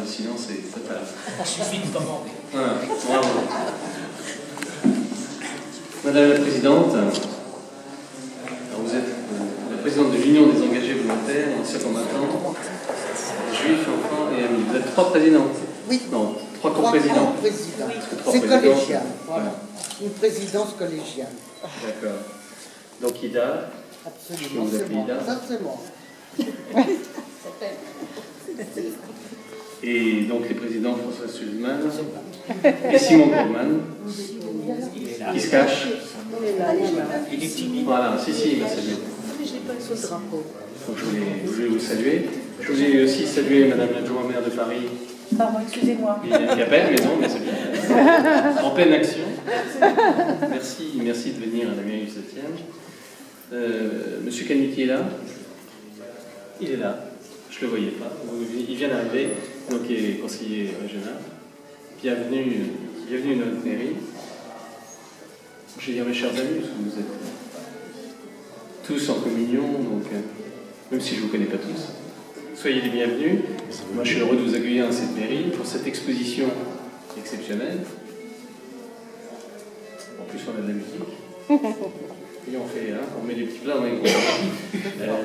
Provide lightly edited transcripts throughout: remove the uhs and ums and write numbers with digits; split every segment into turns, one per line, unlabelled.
de silence est total.
Il suffit de demander.
Voilà, bravo. Madame la Présidente, alors vous êtes la présidente de l'Union des engagés volontaires, anciens combattants, juifs, enfants et amis. Vous êtes 3 présidents?
Oui.
Non, 3 co-présidents.
C'est collégial, voilà. Une présidence collégiale.
D'accord. Donc Ida,
Absolument,
vous
c'est
appelez
bon.
Ida.
Ça, c'est bon.
Et donc les présidents François Sulman et Simon Goldman, qui se cache.
Il est timide.
Voilà, si, il va saluer. Donc je voulais vous saluer. Je voulais aussi saluer Madame l'adjointe maire de Paris.
Pardon, excusez-moi.
Liliane Capelle, mais non, mais c'est bien. En pleine action. Merci de venir à la mairie du 7e. Monsieur Canuti est là. Il est là. Je ne le voyais pas. Il vient d'arriver, donc il est conseiller régional. Bienvenue dans notre mairie. Je vais dire mes chers amis, parce que vous êtes tous en communion, donc même si je ne vous connais pas tous, soyez les bienvenus. Moi, je suis heureux de vous accueillir dans cette mairie pour cette exposition exceptionnelle. En plus, on a de la musique. Et on met les petits plats dans les gros.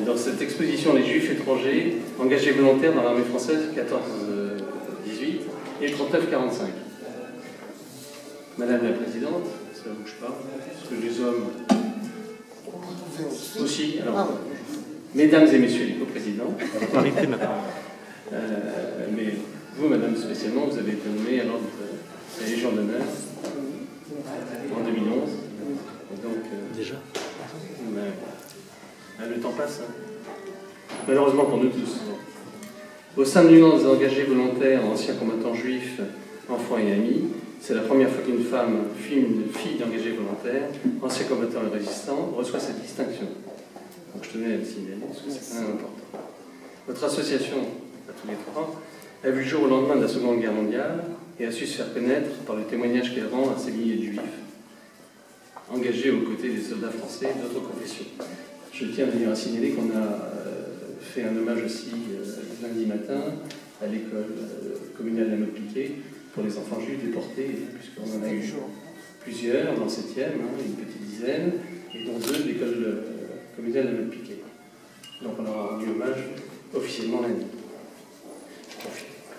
Dans cette exposition, les Juifs étrangers engagés volontaires dans l'armée française 14-18 et 39-45. Madame la Présidente, ça ne bouge pas, parce que les hommes aussi. Alors, mesdames et messieurs les co-présidents, mais vous, madame, spécialement, vous avez été nommée à l'ordre de la Légion d'honneur en 2011. Et donc, déjà le temps passe, hein. Malheureusement pour nous tous. Au sein de l'Union des engagés volontaires, anciens combattants juifs, enfants et amis, c'est la première fois qu'une femme, fille d'engagés volontaires, ancien combattant et résistant, reçoit cette distinction. Donc je tenais à le signaler, parce que c'est quand même important. Votre association, à tous les 3, a vu le jour au lendemain de la Seconde Guerre mondiale et a su se faire connaître par le témoignage qu'elle rend à ces milliers de juifs, engagés aux côtés des soldats français d'autres confessions. Je tiens d'ailleurs à signaler qu'on a fait un hommage aussi lundi matin à l'école communale de la Motte-Piquet pour les enfants juifs déportés, puisqu'on en a eu plusieurs dans le 7e, une petite dizaine, et dont 2 de l'école communale de la Motte-Piquet. Donc on leur a rendu hommage officiellement lundi.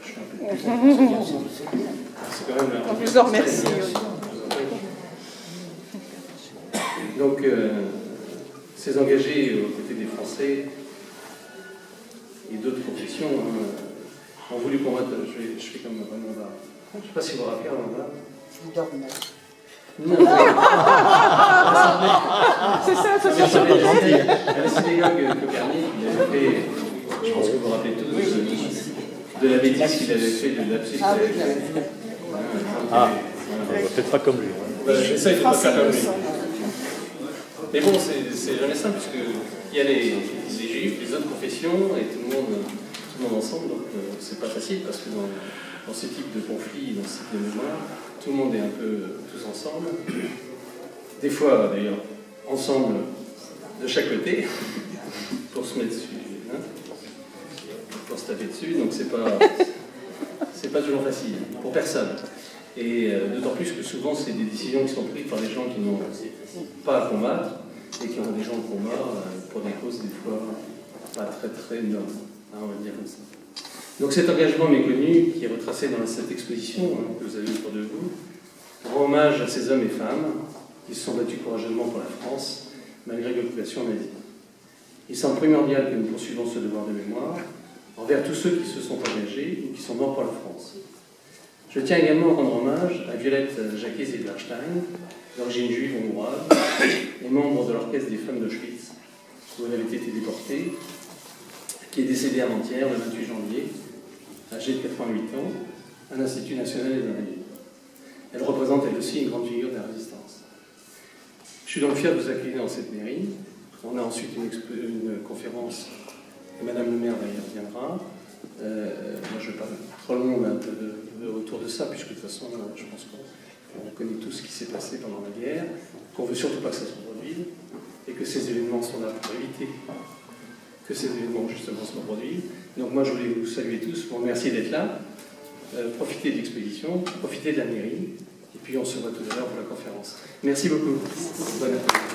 Je fais un peu de c'est quand même
On vous en remercie.
Donc, ces engagés aux côtés des Français et d'autres professions ont voulu combattre. Je fais comme Ramonda. Je ne sais pas si vous vous rappelez Ramonda.
Vous dormez.
Non.
C'est ça, ça
C'est la synagogue Copernic. Il avait fait, je pense que vous vous rappelez tous, de la bêtise qu'il avait fait, de l'absus qu'il avait fait.
Peut-être pas comme lui.
J'essaye de ne pas faire comme lui. Mais bon, c'est jamais simple, puisqu'il y a les juifs, les autres confessions, et tout le monde ensemble, donc c'est pas facile, parce que dans ce type de conflit, dans ce type de mémoire, tout le monde est un peu tous ensemble. Des fois, d'ailleurs, ensemble, de chaque côté, pour se mettre dessus, pour se taper dessus, donc c'est pas toujours facile, pour personne. Et d'autant plus que souvent, c'est des décisions qui sont prises par des gens qui n'ont pas à combattre et qui ont des gens au combat pour des causes des fois pas très très nobles, on va dire comme ça. Donc cet engagement méconnu qui est retracé dans cette exposition que vous avez autour de vous rend hommage à ces hommes et femmes qui se sont battus courageusement pour la France malgré l'occupation nazie. Il semble primordial que nous poursuivons ce devoir de mémoire envers tous ceux qui se sont engagés ou qui sont morts pour la France. Je tiens également à rendre hommage à Violette Jacquet-Zedlerstein, d'origine juive hongroise, et membre de l'Orchestre des femmes d'Auschwitz, où elle avait été déportée, qui est décédée avant-hier, le 28 janvier, âgée de 88 ans, à l'Institut national des Invalides. Elle représente elle aussi une grande figure de la résistance. Je suis donc fier de vous accueillir dans cette mairie. On a ensuite une conférence, et Madame le maire y reviendra. Moi je ne vais pas trop long autour de ça, puisque de toute façon, je pense qu'on connaît tout ce qui s'est passé pendant la guerre, qu'on ne veut surtout pas que ça se reproduise, et que ces événements sont là pour éviter que ces événements justement se reproduisent. Donc moi je voulais vous saluer tous, vous remercier d'être là, profitez de l'exposition, profitez de la mairie, et puis on se voit tout à l'heure pour la conférence. Merci beaucoup. Bonne après-midi.